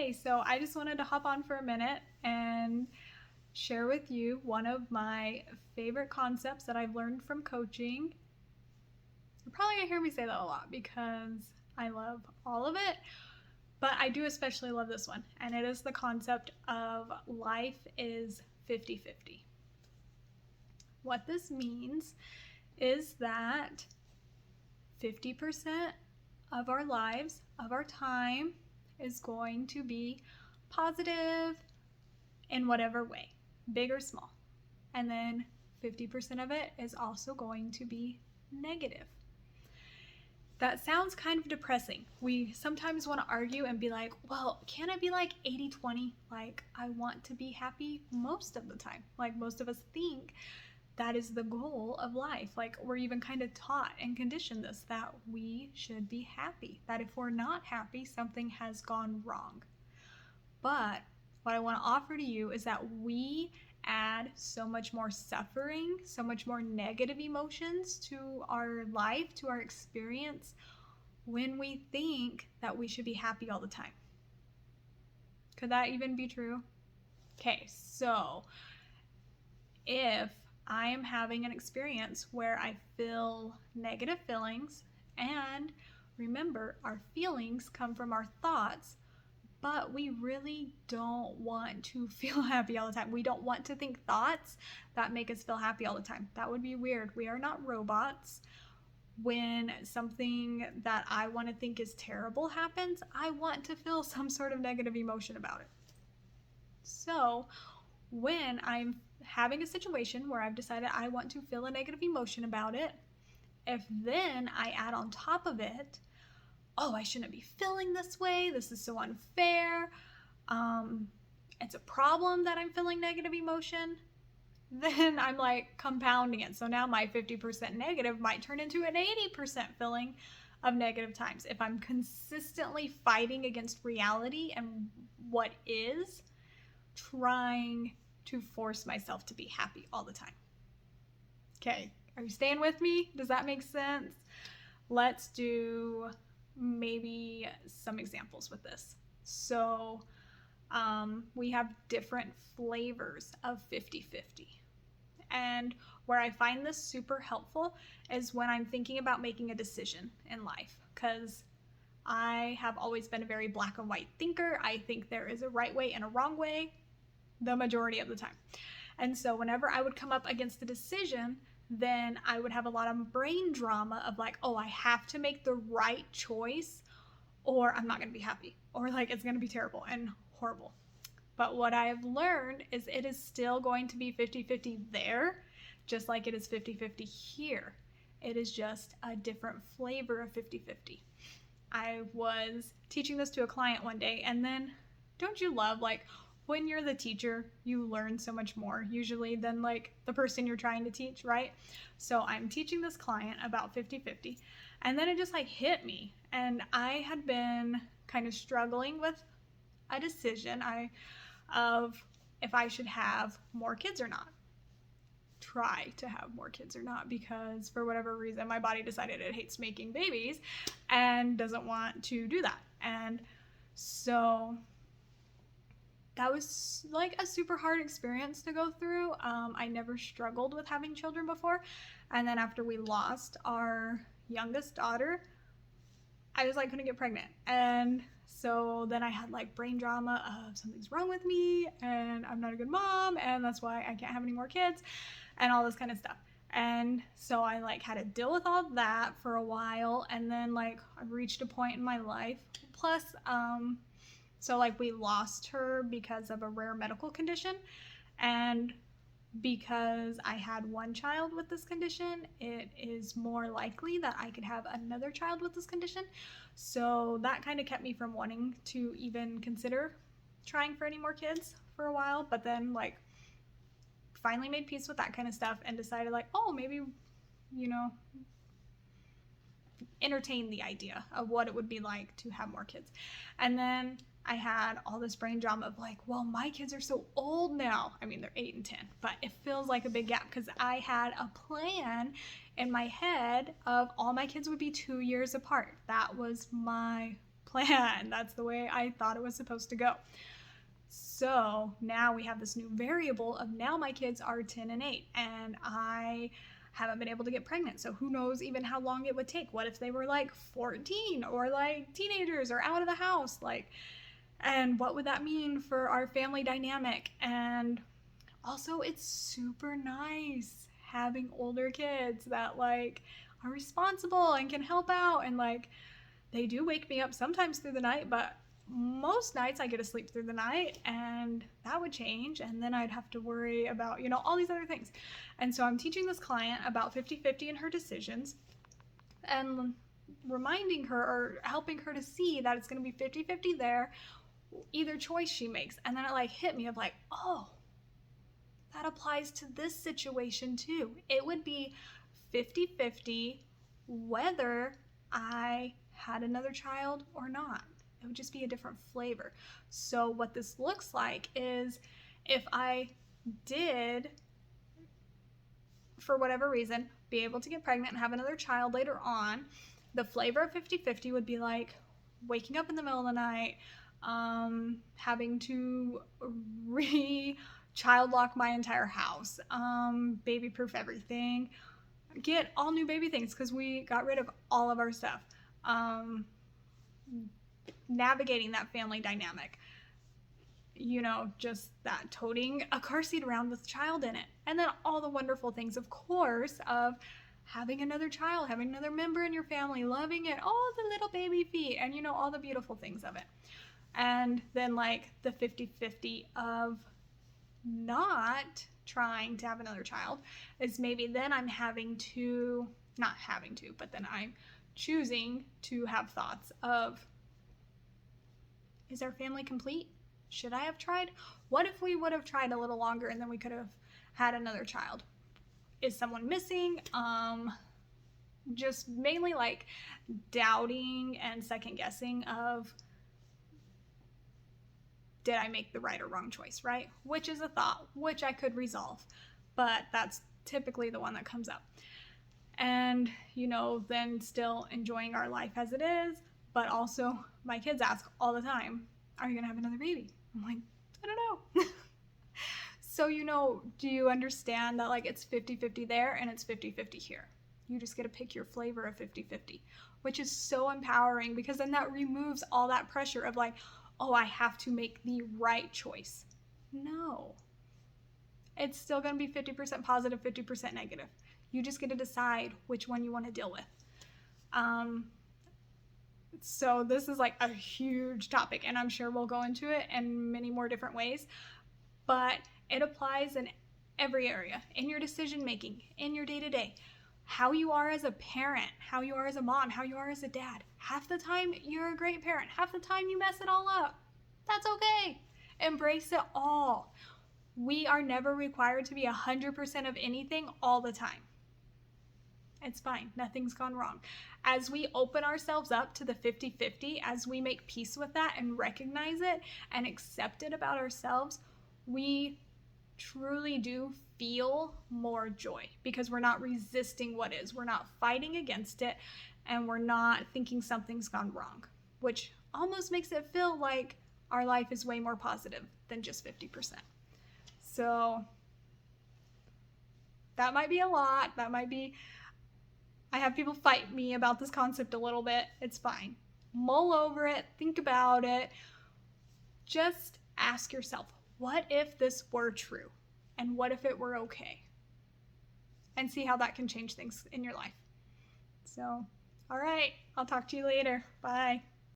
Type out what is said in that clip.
Hey, so I just wanted to hop on for a minute and share with you one of my favorite concepts that I've learned from coaching. You're probably gonna hear me say that a lot because I love all of it, but I do especially love this one, and it is the concept of life is 50-50. What this means is that 50% of our lives, of our time, is going to be positive in whatever way, big or small. And then 50% of it is also going to be negative. That sounds kind of depressing. We sometimes want to argue and be like, well, can't it be like 80-20? Like, I want to be happy most of the time. Like, most of us think that is the goal of life. Like, we're even kind of taught and conditioned this, that we should be happy, that if we're not happy, something has gone wrong. But what I want to offer to you is that we add so much more suffering, so much more negative emotions to our life, to our experience, when we think that we should be happy all the time. Could that even be true? Okay, so if I am having an experience where I feel negative feelings, and remember, our feelings come from our thoughts, but we really don't want to feel happy all the time. We don't want to think thoughts that make us feel happy all the time. That would be weird. We are not robots. When something that I want to think is terrible happens, I want to feel some sort of negative emotion about it. So when I'm having a situation where I've decided I want to feel a negative emotion about it, if then I add on top of it, oh, I shouldn't be feeling this way, this is so unfair, it's a problem that I'm feeling negative emotion, then I'm like compounding it. So now my 50% negative might turn into an 80% feeling of negative times. If I'm consistently fighting against reality and what is, trying to force myself to be happy all the time. Okay, are you staying with me? Does that make sense? Let's do maybe some examples with this. So we have different flavors of 50-50. And where I find this super helpful is when I'm thinking about making a decision in life, because I have always been a very black and white thinker. I think there is a right way and a wrong way the majority of the time. And so whenever I would come up against a decision, then I would have a lot of brain drama of like, oh, I have to make the right choice or I'm not going to be happy, or like it's going to be terrible and horrible. But what I have learned is it is still going to be 50-50 there, just like it is 50-50 here. It is just a different flavor of 50-50. I was teaching this to a client one day, and then don't you love like when you're the teacher, you learn so much more usually than like the person you're trying to teach, right? So I'm teaching this client about 50-50, and then it just like hit me. And I had been kind of struggling with a decision of if I should have more kids or not. Try to have more kids or not, because for whatever reason my body decided it hates making babies and doesn't want to do that. And so that was like a super hard experience to go through. I never struggled with having children before. And then after we lost our youngest daughter, I was like couldn't get pregnant. And so then I had like brain drama of something's wrong with me and I'm not a good mom and that's why I can't have any more kids and all this kind of stuff. And so I like had to deal with all that for a while, and then like I reached a point in my life. Plus, so like we lost her because of a rare medical condition, and because I had one child with this condition, it is more likely that I could have another child with this condition. So that kind of kept me from wanting to even consider trying for any more kids for a while. But then like finally made peace with that kind of stuff and decided like, oh, maybe, you know, entertain the idea of what it would be like to have more kids. And then I had all this brain drama of like, well, my kids are so old now. I mean, they're 8 and 10, but it feels like a big gap because I had a plan in my head of all my kids would be 2 years apart. That was my plan. That's the way I thought it was supposed to go. So now we have this new variable of now my kids are 10 and 8 and I haven't been able to get pregnant. So who knows even how long it would take? What if they were like 14 or like teenagers or out of the house? Like, and what would that mean for our family dynamic? And also it's super nice having older kids that like are responsible and can help out, and like they do wake me up sometimes through the night, but most nights I get to sleep through the night, and that would change, and then I'd have to worry about, you know, all these other things. And so I'm teaching this client about 50-50 in her decisions and reminding her or helping her to see that it's going to be 50-50 there, either choice she makes. And then it like hit me of like, oh, that applies to this situation too. It would be 50-50 whether I had another child or not. It would just be a different flavor. So what this looks like is if I did, for whatever reason, be able to get pregnant and have another child later on, the flavor of 50-50 would be like waking up in the middle of the night, having to child lock my entire house, baby proof everything, get all new baby things because we got rid of all of our stuff, navigating that family dynamic, you know, just that toting a car seat around with a child in it, and then all the wonderful things, of course, of having another child, having another member in your family, loving it, all the little baby feet, and you know, all the beautiful things of it. And then like the 50-50 of not trying to have another child is maybe then I'm but then I'm choosing to have thoughts of, is our family complete? Should I have tried? What if we would have tried a little longer and then we could have had another child? Is someone missing? Just mainly like doubting and second guessing of, did I make the right or wrong choice, right? Which is a thought, which I could resolve, but that's typically the one that comes up. And, you know, then still enjoying our life as it is, but also my kids ask all the time, are you gonna have another baby? I'm like, I don't know. So, you know, do you understand that like it's 50-50 there and it's 50-50 here? You just get to pick your flavor of 50-50, which is so empowering because then that removes all that pressure of like, oh, I have to make the right choice. No. It's still going to be 50% positive, 50% negative. You just get to decide which one you want to deal with. So this is like a huge topic, and I'm sure we'll go into it in many more different ways, but it applies in every area, in your decision making, in your day-to-day, how you are as a parent, how you are as a mom, how you are as a dad. Half the time you're a great parent, half the time you mess it all up. That's okay. Embrace it all. We are never required to be 100% of anything all the time. It's fine. Nothing's gone wrong. As we open ourselves up to the 50-50, as we make peace with that and recognize it and accept it about ourselves, we truly do feel more joy because we're not resisting what is. We're not fighting against it, and we're not thinking something's gone wrong, which almost makes it feel like our life is way more positive than just 50%. So that might be a lot. I have people fight me about this concept a little bit. It's fine. Mull over it. Think about it. Just ask yourself, what if this were true? And what if it were okay? And see how that can change things in your life. So, all right. I'll talk to you later. Bye.